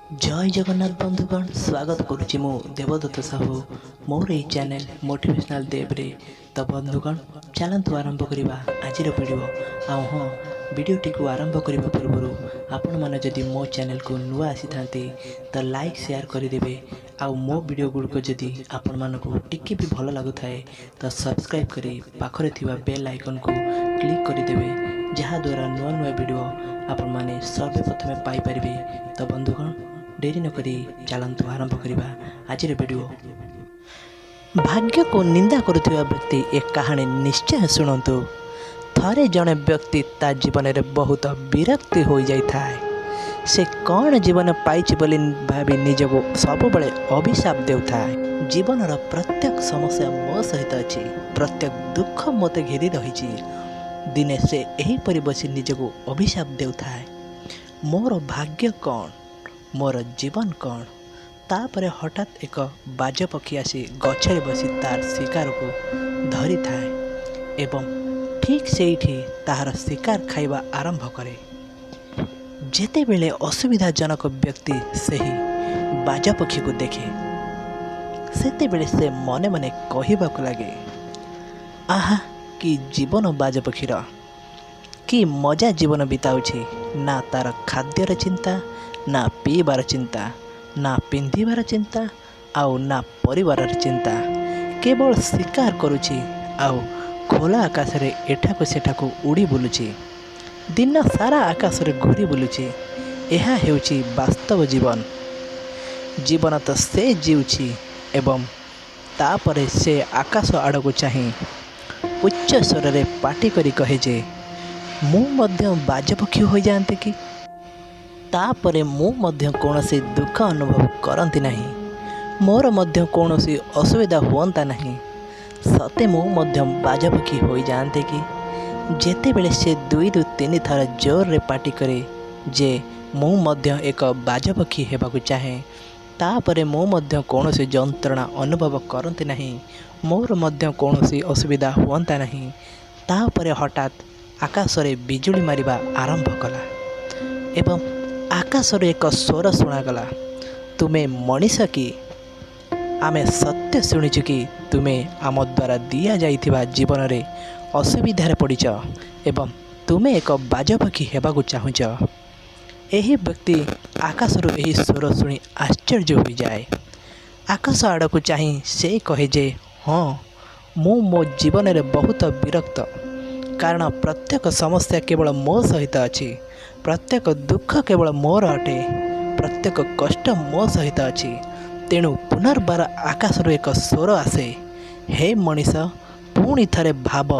जय जगन्नाथ बंधुगण स्वागत करुच्ची मु देवदत्त साहू मोर यही चैनल मोटिवेशनल देवरे। तो बंधुगण चलतु आरंभ करवा आज वीडियो हाँ वीडियोटी को आरंभ करने पूर्व आपण मैंने जदि मो चैनल को नुआ आसी था तो लाइक शेयर करदे आउ मो वीडियो गुड़िक जदि आपण मानक टिके भी भल लगु थाए तो सब्सक्राइब करी पाखरे थिबा बेल आइकन को क्लिक करदे जहाँ द्वारा नुआ नुआ वीडियो आपण माने सर्वप्रथमे पाई परिबे। तो बंधुगण डेरी नक चलतु आरंभ करवा आज वीडियो। भाग्य को निंदा करुवा व्यक्ति एक कहानी निश्चय शुणु। थरे जड़े व्यक्ति ता जीवन में बहुत विरक्ति हो जाए। से कौन जीवन पाई बोली भावी निजको सब बड़े अभिशाप देउता। जीवन प्रत्येक समस्या मो सहित अच्छी, प्रत्येक दुख मत घेरी रही। दिने से यहीपरि बसी निजको अभिशाप देउता। मोर भाग्य कौन, मोर जीवन कौन। तापर हठात एक बाज पक्षी आसी गछरे बसी तार शिकार को धरी थाए एवं ठीक से ताहार शिकार खाइबा आरंभ करे। जेते बेले असुविधाजनक व्यक्ति सही बाज पक्षी को देखे सेते बेले से मने मने कहिबाकु लागे, आहा कि जीवन बाज पक्षीर कि मजा जीवन बिताउछि। ना तार खाद्यर चिंता, ना पीबार चिंता, ना पिंधिबार चिंता, आउ ना परिवार चिंता। केवल शिकार करुछि आउ खोला आकाश रे एठाकु सेठाकु उड़ी बुलुछि। दिन सारा आकाश रे घूरी बुलुछि। एहा हेउछि वास्तव जीवन। जीवन तो से जीउछि एवं तापरे से आकाश आड़को चाही उच्च स्वर रे पाटी करी कहे जे मु मध्य बाजपक्षी हो जाते कि। तापरे मु मध्य कौनसी दुख अनुभव करती नहीं, मोर मध्य कौनसी असुविधा हुअंता नहीं। सते मु मध्य बाजपक्षी हो जाते कि। जेते बेले से 2 ରୁ 3 थर जोर रे पाटी करे जे मु मध्य एक बाजपक्षी हेबाकु चाहे, तापरे मु मध्य कौनसी जंत्रणा अनुभव करती नहीं, मोर मध्य कौनसी असुविधा हुअंता नहीं। तापरे हठात आकाश रे बिजुली मारिबा आरंभ कला एवं आकाश रे एक स्वर शुणागला, तुमे मनीष कि। आमे सत्य शुणुचु कि तुमे आम द्वारा दिया जाइथिबा जीवन रे असुविधारे पड़िच एवं तुमे एक बाजपक्षी हेबाकु चाहुच। एही व्यक्ति आकाश रू एही स्वर शुणी आश्चर्य हो जाए। आकाश आड़क चाही से कहे जे हाँ मु मो जीवन रे बहुत विरक्त, कारण प्रत्येक समस्या केवल मो सहित अच्छी, प्रत्येक दुख केवल मोर अटे, प्रत्येक कष्ट मो सहित अच्छी। तेणु पुनर्बार आकाश रू एक स्वर आसे, हे मनीष पुणी थरे भाव,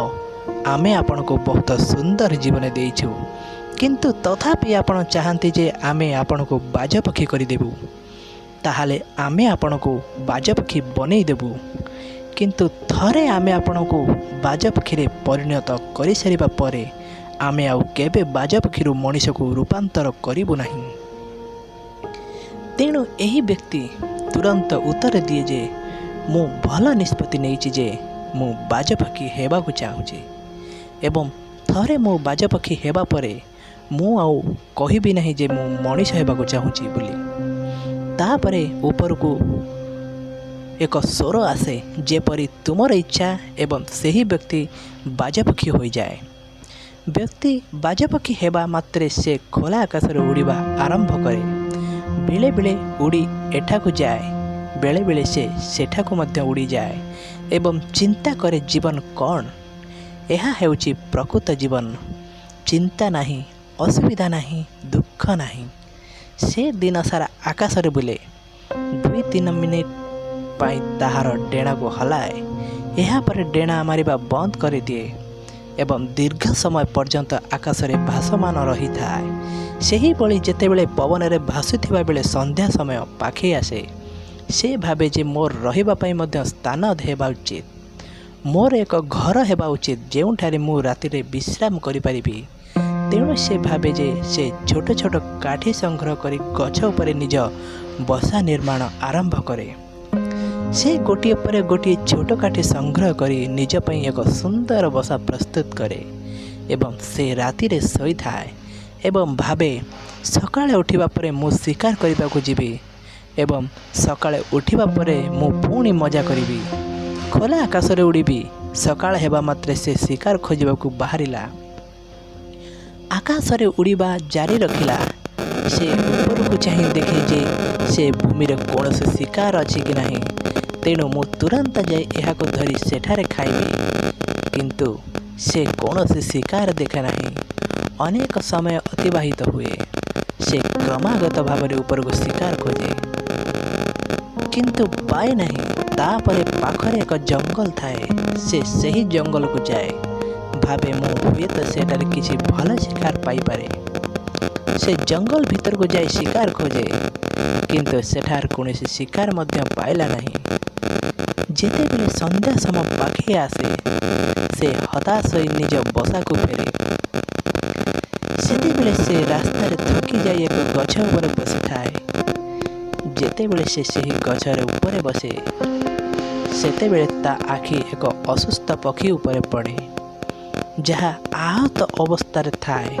आमे आपण को बहुत सुंदर जीवन देइछु, किंतु तथापि आपण चाहती जे आमे आपण को बाजपक्षी करदेबू। ताहाले आमे आपण को बाजपक्षी बनई देबू, किंतु थरे आमे आपण को बाजपक्षी परिणत कर सारिबा परे आमे आउ केबे बाजपक्षी मनीष को रूपांतर करिबु नाही। तेणु एही व्यक्ति तुरंत उत्तर दिए जे मु भल निष्पत्ति नेइछि जे मु बाजपक्षी हेबाकु चाहुछि एवं थरे मु बाजपक्षी हेबा परे मु आउ कहिबि नाही जे मु मनीष हेबाकु चाहुछि बोली। तापरे ऊपर को एक स्वर आसे जेपरी तुमर इच्छा एवं सही व्यक्ति बाजपक्षी हो जाए। व्यक्ति बाजपक्षी हेबा मात्रे से खोला आकाश उड़ीबा आरंभ करे। बेले बेले उड़ी एठाकु जाए, बेले बेले से सेठाकु मध्य उड़ी जाए एवं चिंता करे जीवन कौन। यह हेउची प्रकृत जीवन। चिंता नहीं, असुविधा नहीं, दुख नहीं। से दिन सारा आकाश रे बुले, 2-3 मिनिट पाई ताहार डेणा को हलाए, यहाँ पर डेणा मारिबा बंद कर दिए एवं दीर्घ समय पर्यंत आकाश रे भासमान रही थाए। सही बळी जेतेबेले पवन रे भासुथिबा बेले संध्या समय पाखे आसे, से भावे जे मोर रहिबा पई मध्य स्थान हेबा उचित, मोर एक घर हेबा उचित जेउठारे मु राति रे विश्राम करि परिबी। तेणु से भावे जे से छोट छोट काठी संग्रह करी गछ उपरे निज बसा निर्माण आरंभ करे। से गोटे पर गोटे छोट काठी संग्रह करी निज पई एक सुंदर बसा प्रस्तुत करे एवं से राति रे सोई थाए ଏବଂ ଭାବେ ସକାଳେ ଉଠିବା ପରେ ମୁଁ ଶିକାର କରିବାକୁ ଯିବି ଏବଂ ସକାଳେ ଉଠିବା ପରେ ମୁଁ ପୁଣି ମଜା କରିବି। ଖୋଲା ଆକାଶରେ ଉଡ଼ିବି। ସକାଳ ହେବା ମାତ୍ରେ ସେ ଶିକାର ଖୋଜିବାକୁ ବାହାରିଲା। ଆକାଶରେ ଉଡ଼ିବା ଜାରି ରଖିଲା। ସେ ଉପରକୁ ଚାହିଁ ଦେଖେ ଯେ ସେ ଭୂମିରେ କୌଣସି ଶିକାର ଅଛି କି ନାହିଁ। ତେଣୁ ମୁଁ ତୁରନ୍ତ ଯାଇ ଏହାକୁ ଧରି ସେଠାରେ ଖାଇବି। କିନ୍ତୁ ସେ କୌଣସି ଶିକାର ଦେଖେ ନାହିଁ। ଅନେକ ସମୟ ଅତିବାହିତ ହୁଏ। ସେ କ୍ରମାଗତ ଭାବରେ ଉପରକୁ ଶିକାର ଖୋଜେ କିନ୍ତୁ ପାଏ ନାହିଁ। ତାପରେ ପାଖରେ ଏକ ଜଙ୍ଗଲ ଥାଏ। ସେ ସେହି ଜଙ୍ଗଲକୁ ଯାଏ। ଭାବେ ମୁଁ ହୁଏତ ସେଠାରେ କିଛି ଭଲ ଶିକାର ପାଇପାରେ। ସେ ଜଙ୍ଗଲ ଭିତରକୁ ଯାଇ ଶିକାର ଖୋଜେ କିନ୍ତୁ ସେଠାରେ କୌଣସି ଶିକାର ମଧ୍ୟ ପାଇଲା ନାହିଁ। ଯେତେବେଳେ ସନ୍ଧ୍ୟା ସମୟ ପାଖେଇ ଆସେ ସେ ହତାଶ ହୋଇ ନିଜ ବସାକୁ ଫେରେ। ସେତେବେଳେ ସେ ରାସ୍ତାରେ ଥକି ଯାଇ ଏକ ଗଛ ଉପରେ ବସିଥାଏ। ଯେତେବେଳେ ସେ ସେହି ଗଛର ଉପରେ ବସେ ସେତେବେଳେ ତା ଆଖି ଏକ ଅସୁସ୍ଥ ପକ୍ଷୀ ଉପରେ ପଡ଼େ ଯାହା ଆହତ ଅବସ୍ଥାରେ ଥାଏ।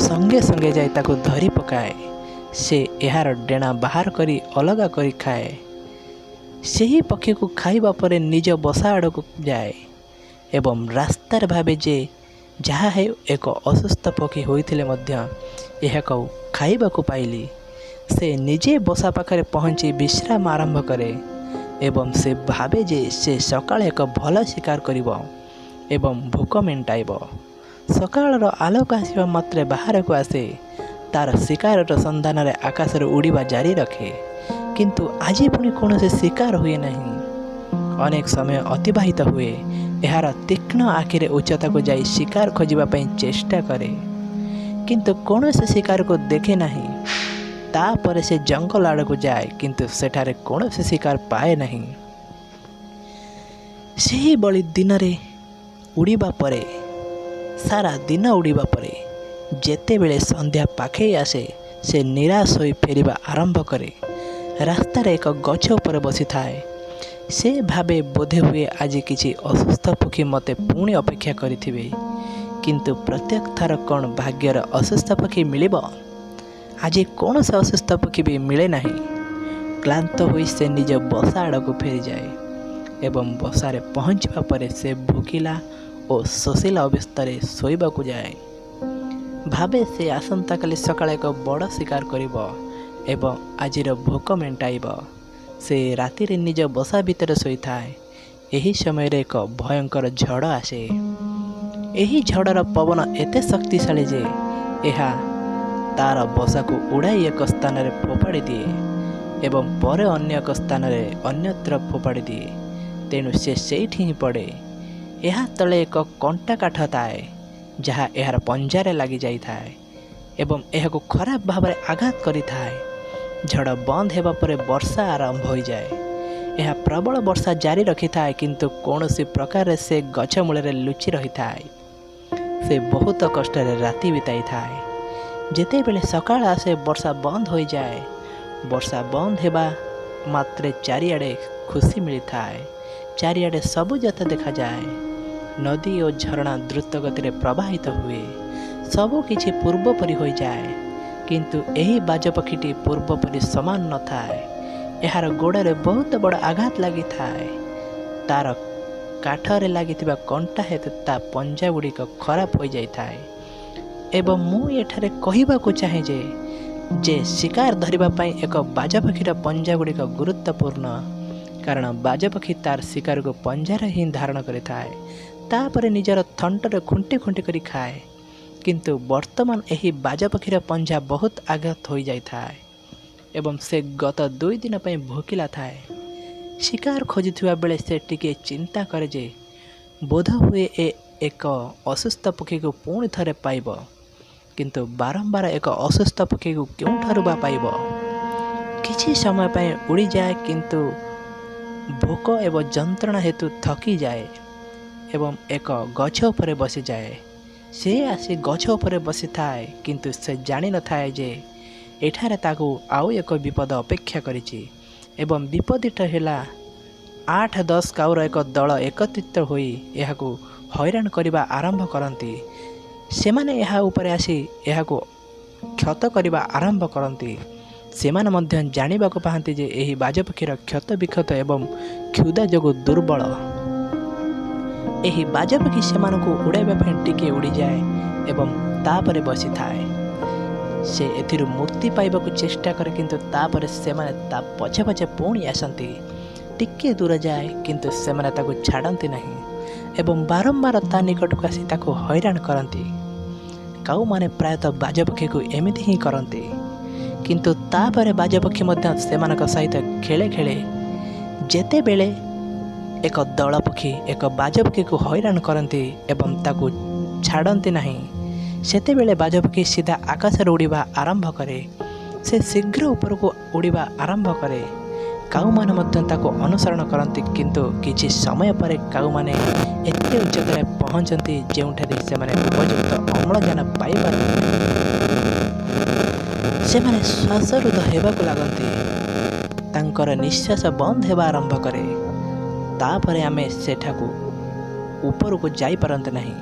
ସଙ୍ଗେ ସଙ୍ଗେ ଯାଇ ତାକୁ ଧରି ପକାଏ। ସେ ଏହାର ଡେଣା ବାହାର କରି ଅଲଗା କରି ଖାଏ। ସେହି ପକ୍ଷୀକୁ ଖାଇବା ପରେ ନିଜ ବସା ଆଡ଼କୁ ଯାଏ ଏବଂ ରାସ୍ତାରେ ଭାବେ ଯେ ଯାହା ହେଉ ଏକ ଅସୁସ୍ଥ ପକ୍ଷୀ ହୋଇଥିଲେ ମଧ୍ୟ ଏହାକୁ ଖାଇବାକୁ ପାଇଲି। ସେ ନିଜେ ବସା ପାଖରେ ପହଞ୍ଚି ବିଶ୍ରାମ ଆରମ୍ଭ କରେ ଏବଂ ସେ ଭାବେ ଯେ ସେ ସକାଳେ ଏକ ଭଲ ଶିକାର କରିବ ଏବଂ ଭୋକ ମେଣ୍ଟାଇବ। ସକାଳର ଆଲୋକ ଆସିବା ମାତ୍ରେ ବାହାରକୁ ଆସେ। ତାର ଶିକାରର ସନ୍ଧାନରେ ଆକାଶରେ ଉଡ଼ିବା ଜାରି ରଖେ କିନ୍ତୁ ଆଜି ପୁଣି କୌଣସି ଶିକାର ହୁଏ ନାହିଁ। ଅନେକ ସମୟ ଅତିବାହିତ ହୁଏ। ଏହାର ତୀକ୍ଷ୍ଣ ଆଖିରେ ଉଚ୍ଚତାକୁ ଯାଇ ଶିକାର ଖୋଜିବା ପାଇଁ ଚେଷ୍ଟା କରେ କିନ୍ତୁ କୌଣସି ଶିକାରକୁ ଦେଖେ ନାହିଁ। ତାପରେ ସେ ଜଙ୍ଗଲ ଆଡ଼କୁ ଯାଏ କିନ୍ତୁ ସେଠାରେ କୌଣସି ଶିକାର ପାଏ ନାହିଁ। ସେହିଭଳି ଦିନରେ ଉଡ଼ିବା ପରେ ସାରା ଦିନ ଉଡ଼ିବା ପରେ ଯେତେବେଳେ ସନ୍ଧ୍ୟା ପାଖେଇ ଆସେ ସେ ନିରାଶ ହୋଇ ଫେରିବା ଆରମ୍ଭ କରେ। ରାସ୍ତାରେ ଏକ ଗଛ ଉପରେ ବସିଥାଏ। ସେ ଭାବେ ବୋଧେ ହୁଏ ଆଜି କିଛି ଅସୁସ୍ଥ ପକ୍ଷୀ ମୋତେ ପୁଣି ଅପେକ୍ଷା କରିଥିବେ କିନ୍ତୁ ପ୍ରତ୍ୟେକ ଥର କ'ଣ ଭାଗ୍ୟର ଅସୁସ୍ଥ ପକ୍ଷୀ ମିଳିବ? ଆଜି କୌଣସି ଅସୁସ୍ଥ ପକ୍ଷୀ ବି ମିଳେ ନାହିଁ। କ୍ଳାନ୍ତ ହୋଇ ସେ ନିଜ ବସା ଆଡ଼କୁ ଫେରିଯାଏ ଏବଂ ବସାରେ ପହଞ୍ଚିବା ପରେ ସେ ଭୋକିଲା ଓ ଶୋଷିଲା ଅବସ୍ଥାରେ ଶୋଇବାକୁ ଯାଏ। ଭାବେ ସେ ଆସନ୍ତାକାଲି ସକାଳେ ଏକ ବଡ଼ ଶିକାର କରିବ ଏବଂ ଆଜିର ଭୋକ ମେଣ୍ଟାଇବ। ସେ ରାତିରେ ନିଜ ବସା ଭିତରେ ଶୋଇଥାଏ। ଏହି ସମୟରେ ଏକ ଭୟଙ୍କର ଝଡ଼ ଆସେ। ଏହି ଝଡ଼ର ପବନ ଏତେ ଶକ୍ତିଶାଳୀ ଯେ ଏହା ତାର ବସାକୁ ଉଡ଼ାଇ ଏକ ସ୍ଥାନରେ ଫୋପାଡ଼ି ଦିଏ ଏବଂ ପରେ ଅନ୍ୟ ଏକ ସ୍ଥାନରେ ଅନ୍ୟତ୍ର ଫୋପାଡ଼ି ଦିଏ। ତେଣୁ ସେ ସେଇଠି ହିଁ ପଡ଼େ। ଏହା ତଳେ ଏକ କଣ୍ଟା କାଠ ଥାଏ ଯାହା ଏହାର ପଞ୍ଜାରେ ଲାଗିଯାଇଥାଏ ଏବଂ ଏହାକୁ ଖରାପ ଭାବରେ ଆଘାତ କରିଥାଏ। ଝଡ଼ ବନ୍ଦ ହେବା ପରେ ବର୍ଷା ଆରମ୍ଭ ହୋଇଯାଏ। ଏହା ପ୍ରବଳ ବର୍ଷା ଜାରି ରଖିଥାଏ କିନ୍ତୁ କୌଣସି ପ୍ରକାରରେ ସେ ଗଛ ମୂଳରେ ଲୁଚି ରହିଥାଏ। ସେ ବହୁତ କଷ୍ଟରେ ରାତି ବିତାଇଥାଏ। ଯେତେବେଳେ ସକାଳ ଆସେ ବର୍ଷା ବନ୍ଦ ହୋଇଯାଏ। ବର୍ଷା ବନ୍ଦ ହେବା ମାତ୍ରେ ଚାରିଆଡ଼େ ଖୁସି ମିଳିଥାଏ। ଚାରିଆଡ଼େ ସବୁଜତା ଦେଖାଯାଏ। ନଦୀ ଓ ଝରଣା ଦ୍ରୁତ ଗତିରେ ପ୍ରବାହିତ ହୁଏ। ସବୁ କିଛି ପୂର୍ବ ପରି ହୋଇଯାଏ କିନ୍ତୁ ଏହି ବାଜପକ୍ଷୀଟି ପୂର୍ବ ପରି ସମାନ ନଥାଏ। ଏହାର ଗୋଡ଼ରେ ବହୁତ ବଡ଼ ଆଘାତ ଲାଗିଥାଏ। ତାର କାଠରେ ଲାଗିଥିବା କଣ୍ଟା ହେତୁ ତା ପଞ୍ଜା ଗୁଡ଼ିକ ଖରାପ ହୋଇଯାଇଥାଏ। ଏବଂ ମୁଁ ଏଠାରେ କହିବାକୁ ଚାହେଁ ଯେ ଶିକାର ଧରିବା ପାଇଁ ଏକ ବାଜପକ୍ଷୀର ପଞ୍ଜା ଗୁଡ଼ିକ ଗୁରୁତ୍ୱପୂର୍ଣ୍ଣ କାରଣ ବାଜପକ୍ଷୀ ତାର ଶିକାରକୁ ପଞ୍ଜାରେ ହିଁ ଧାରଣ କରିଥାଏ। ତାପରେ ନିଜର ଥଣ୍ଟରେ ଖୁଣ୍ଟି ଖୁଣ୍ଟି କରି ଖାଏ କିନ୍ତୁ ବର୍ତ୍ତମାନ ଏହି ବାଜପକ୍ଷୀର ପଞ୍ଜା ବହୁତ ଆଘାତ ହୋଇଯାଇଥାଏ ଏବଂ ସେ ଗତ 2 ଦିନ ପାଇଁ ଭୋକିଲା ଥାଏ। ଶିକାର ଖୋଜୁଥିବା ବେଳେ ସେ ଟିକିଏ ଚିନ୍ତା କରେ ଯେ ବୋଧହୁଏ ଏକ ଅସୁସ୍ଥ ପକ୍ଷୀକୁ ପୁଣି ଥରେ ପାଇବ କିନ୍ତୁ ବାରମ୍ବାର ଏକ ଅସୁସ୍ଥ ପକ୍ଷୀକୁ କେଉଁଠାରୁ ବା ପାଇବ? କିଛି ସମୟ ପାଇଁ ଉଡ଼ିଯାଏ କିନ୍ତୁ ଭୋକ ଏବଂ ଯନ୍ତ୍ରଣା ହେତୁ ଥକିଯାଏ ଏବଂ ଏକ ଗଛ ଉପରେ ବସିଯାଏ। ସେ ଆସି ଗଛ ଉପରେ ବସିଥାଏ କିନ୍ତୁ ସେ ଜାଣିନଥାଏ ଯେ ଏଠାରେ ତାକୁ ଆଉ ଏକ ବିପଦ ଅପେକ୍ଷା କରିଛି ଏବଂ ବିପଦଟି ହେଲା 8-10 କାଉର ଏକ ଦଳ ଏକତ୍ରିତ ହୋଇ ଏହାକୁ ହଇରାଣ କରିବା ଆରମ୍ଭ କରନ୍ତି। ସେମାନେ ଏହା ଉପରେ ଆସି ଏହାକୁ କ୍ଷତ କରିବା ଆରମ୍ଭ କରନ୍ତି। ସେମାନେ ମଧ୍ୟ ଜାଣିବାକୁ ପାଆନ୍ତି ଯେ ଏହି ବାଜପକ୍ଷୀର କ୍ଷତ ବିକ୍ଷତ ଏବଂ କ୍ଷୁଧା ଯୋଗୁଁ ଦୁର୍ବଳ। ଏହି ବାଜପକ୍ଷୀ ସେମାନଙ୍କୁ ଉଡ଼ାଇବା ପାଇଁ ଟିକିଏ ଉଡ଼ିଯାଏ ଏବଂ ତାପରେ ବସିଥାଏ। ସେ ଏଥିରୁ ମୁକ୍ତି ପାଇବାକୁ ଚେଷ୍ଟା କରେ, କିନ୍ତୁ ତାପରେ ସେମାନେ ତା ପଛେ ପଛେ ପୁଣି ଆସନ୍ତି। ଟିକିଏ ଦୂର ଯାଏ, କିନ୍ତୁ ସେମାନେ ତାକୁ ଛାଡ଼ନ୍ତି ନାହିଁ ଏବଂ ବାରମ୍ବାର ତା ନିକଟକୁ ଆସି ତାକୁ ହଇରାଣ କରନ୍ତି। କାଉମାନେ ପ୍ରାୟତଃ ବାଜପକ୍ଷୀକୁ ଏମିତି ହିଁ କରନ୍ତି, କିନ୍ତୁ ତାପରେ ବାଜପକ୍ଷୀ ମଧ୍ୟ ସେମାନଙ୍କ ସହିତ ଖେଳେ ଖେଳେ। ଯେତେବେଳେ ଏକ ଦଳ ପକ୍ଷୀ ଏକ ବାଜପକ୍ଷୀକୁ ହଇରାଣ କରନ୍ତି ଏବଂ ତାକୁ ଛାଡ଼ନ୍ତି ନାହିଁ, ସେତେବେଳେ ବାଜପକ୍ଷୀ ସିଧା ଆକାଶରେ ଉଡ଼ିବା ଆରମ୍ଭ କରେ। ସେ ଶୀଘ୍ର ଉପରକୁ ଉଡ଼ିବା ଆରମ୍ଭ କରେ। କାଉମାନେ ମଧ୍ୟ ତାକୁ ଅନୁସରଣ କରନ୍ତି, କିନ୍ତୁ କିଛି ସମୟ ପରେ କାଉମାନେ ଏତେ ଉଚ୍ଚତାରେ ପହଞ୍ଚନ୍ତି ଯେଉଁଠାରେ ସେମାନେ ଉପଯୁକ୍ତ ଅମ୍ଳଜାନ ପାଇପାରନ୍ତି ନାହିଁ। ସେମାନେ ଶ୍ୱାସରୁଦ୍ଧ ହେବାକୁ ଲାଗନ୍ତି। ତାଙ୍କର ନିଶ୍ୱାସ ବନ୍ଦ ହେବା ଆରମ୍ଭ କରେ। ତାପରେ ଆମେ ସେଠାକୁ ଉପରକୁ ଯାଇପାରନ୍ତି ନାହିଁ।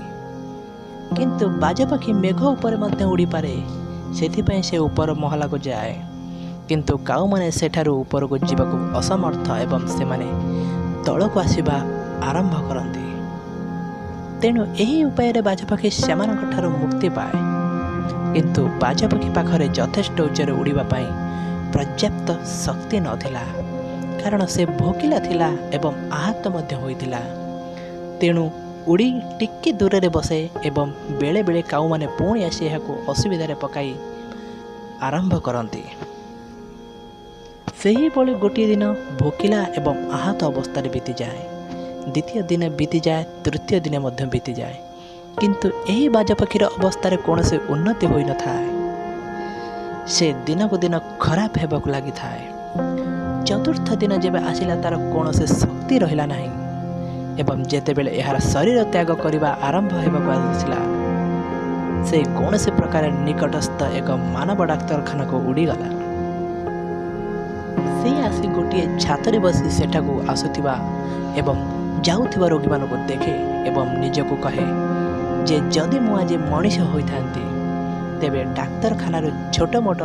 କିନ୍ତୁ ବାଜପକ୍ଷୀ ମେଘ ଉପରେ ମଧ୍ୟ ଉଡ଼ିପାରେ, ସେଥିପାଇଁ ସେ ଉପର ମହଲାକୁ ଯାଏ। କିନ୍ତୁ କାଉମାନେ ସେଠାରୁ ଉପରକୁ ଯିବାକୁ ଅସମର୍ଥ ଏବଂ ସେମାନେ ତଳକୁ ଆସିବା ଆରମ୍ଭ କରନ୍ତି। ତେଣୁ ଏହି ଉପାୟରେ ବାଜପକ୍ଷୀ ସେମାନଙ୍କଠାରୁ ମୁକ୍ତି ପାଏ। କିନ୍ତୁ ବାଜପକ୍ଷୀ ପାଖରେ ଯଥେଷ୍ଟ ଉଚ୍ଚରେ ଉଡ଼ିବା ପାଇଁ ପର୍ଯ୍ୟାପ୍ତ ଶକ୍ତି ନଥିଲା, କାରଣ ସେ ଭୋକିଲା ଥିଲା ଏବଂ ଆହତ ମଧ୍ୟ ହୋଇଥିଲା। ତେଣୁ ଉଡ଼ି ଟିକେ ଦୂରରେ ବସେ ଏବଂ ବେଳେବେଳେ କାଉମାନେ ପୁଣି ଆସି ଏହାକୁ ଅସୁବିଧାରେ ପକାଇ ଆରମ୍ଭ କରନ୍ତି। ସେହିଭଳି ଗୋଟିଏ ଦିନ ଭୋକିଲା ଏବଂ ଆହତ ଅବସ୍ଥାରେ ବିତିଯାଏ। ଦ୍ୱିତୀୟ ଦିନ ବିତିଯାଏ, ତୃତୀୟ ଦିନ ମଧ୍ୟ ବିତିଯାଏ, କିନ୍ତୁ ଏହି ବାଜପକ୍ଷୀର ଅବସ୍ଥାରେ କୌଣସି ଉନ୍ନତି ହୋଇନଥାଏ। ସେ ଦିନକୁ ଦିନ ଖରାପ ହେବାକୁ ଲାଗିଥାଏ। ଚତୁର୍ଥ ଦିନ ଯେବେ ଆସିଲା, ତାର କୌଣସି ଶକ୍ତି ରହିଲା ନାହିଁ ଏବଂ ଯେତେବେଳେ ଏହାର ଶରୀର ତ୍ୟାଗ କରିବା ଆରମ୍ଭ ହେବାକୁ ଆସିଲା, ସେ କୌଣସି ପ୍ରକାର ନିକଟସ୍ଥ ଏକ ମାନବ ଡାକ୍ତରଖାନାକୁ ଉଡ଼ିଗଲା। ସେ ଆସି ଗୋଟିଏ ଛାତରେ ବସି ସେଠାକୁ ଆସୁଥିବା ଏବଂ ଯାଉଥିବା ରୋଗୀମାନଙ୍କୁ ଦେଖେ ଏବଂ ନିଜକୁ କହେ ଯେ ଯଦି ମୁଁ ଆଜି ମଣିଷ ହୋଇଥାନ୍ତି, ତେବେ ଡାକ୍ତରଖାନାରୁ ଛୋଟ ମୋଟ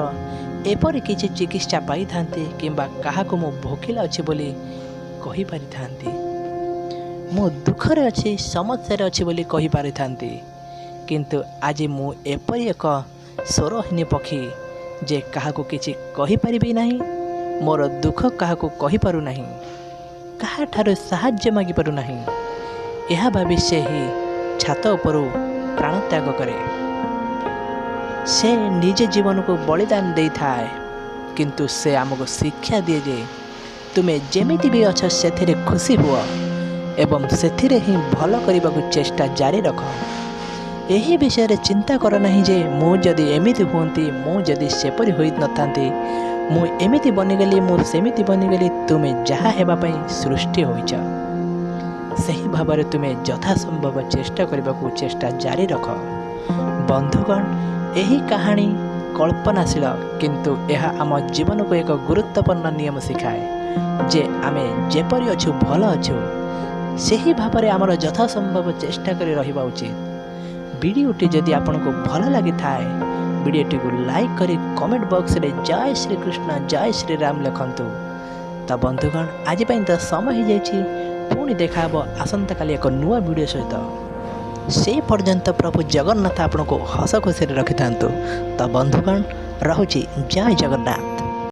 ଏପରି କିଛି ଚିକିତ୍ସା ପାଇଥାନ୍ତି କିମ୍ବା କାହାକୁ ମୁଁ ଭୋକିଲା ଅଛି ବୋଲି କହିପାରିଥାନ୍ତି। ମୁଁ ଦୁଃଖରେ ଅଛି, ସମସ୍ୟାରେ ଅଛି ବୋଲି କହିପାରିଥାନ୍ତି। କିନ୍ତୁ ଆଜି ମୁଁ ଏପରି ଏକ ସ୍ୱରହୀନ ପକ୍ଷୀ ଯେ କାହାକୁ କିଛି କହିପାରିବି ନାହିଁ, ମୋର ଦୁଃଖ କାହାକୁ କହିପାରୁନାହିଁ, କାହାଠାରୁ ସାହାଯ୍ୟ ମାଗିପାରୁନାହିଁ। ଏହା ଭାବି ସେହି ଛାତ ଉପରୁ ପ୍ରାଣତ୍ୟାଗ କରେ। ସେ ନିଜ ଜୀବନକୁ ବଳିଦାନ ଦେଇଥାଏ, କିନ୍ତୁ ସେ ଆମକୁ ଶିକ୍ଷା ଦିଏ ଯେ ତୁମେ ଯେମିତି ବି ଅଛ ସେଥିରେ ଖୁସି ହୁଅ ଏବଂ ସେଥିରେ ହିଁ ଭଲ କରିବାକୁ ଚେଷ୍ଟା ଜାରି ରଖ। ଏହି ବିଷୟରେ ଚିନ୍ତା କର ନାହିଁ ଯେ ମୁଁ ଯଦି ଏମିତି ହୁଅନ୍ତି, ମୁଁ ଯଦି ସେପରି ହୋଇନଥାନ୍ତି, ମୁଁ ଏମିତି ବନିଗଲି, ମୁଁ ସେମିତି ବନିଗଲି। ତୁମେ ଯାହା ହେବା ପାଇଁ ସୃଷ୍ଟି ହୋଇଛ, ସେହି ଭାବରେ ତୁମେ ଯଥାସମ୍ଭବ ଚେଷ୍ଟା କରିବାକୁ ଚେଷ୍ଟା ଜାରି ରଖ। ବନ୍ଧୁଗଣ, ଏହି କାହାଣୀ କଳ୍ପନାଶୀଳ, କିନ୍ତୁ ଏହା ଆମ ଜୀବନକୁ ଏକ ଗୁରୁତ୍ୱପୂର୍ଣ୍ଣ ନିୟମ ଶିଖାଏ ଯେ ଆମେ ଯେପରି ଅଛୁ ଭଲ ଅଛୁ, ସେହି ଭାବରେ ଆମର ଯଥାସମ୍ଭବ ଚେଷ୍ଟା କରି ରହିବା ଉଚିତ। ଭିଡ଼ିଓଟି ଯଦି ଆପଣଙ୍କୁ ଭଲ ଲାଗିଥାଏ, ଭିଡ଼ିଓଟିକୁ ଲାଇକ୍ କରି କମେଣ୍ଟ ବକ୍ସରେ ଜୟ ଶ୍ରୀକୃଷ୍ଣ ଜୟ ଶ୍ରୀରାମ ଲେଖନ୍ତୁ। ତ ବନ୍ଧୁଗଣ, ଆଜି ପାଇଁ ତ ସମୟ ହୋଇଯାଇଛି। ପୁଣି ଦେଖା ହେବ ଆସନ୍ତାକାଲି ଏକ ନୂଆ ଭିଡ଼ିଓ ସହିତ। ସେହି ପର୍ଯ୍ୟନ୍ତ ପ୍ରଭୁ ଜଗନ୍ନାଥ ଆପଣଙ୍କୁ ହସ ଖୁସିରେ ରଖିଥାନ୍ତୁ। ତ ବନ୍ଧୁଗଣ, ରହୁଛି ଜୟ ଜଗନ୍ନାଥ।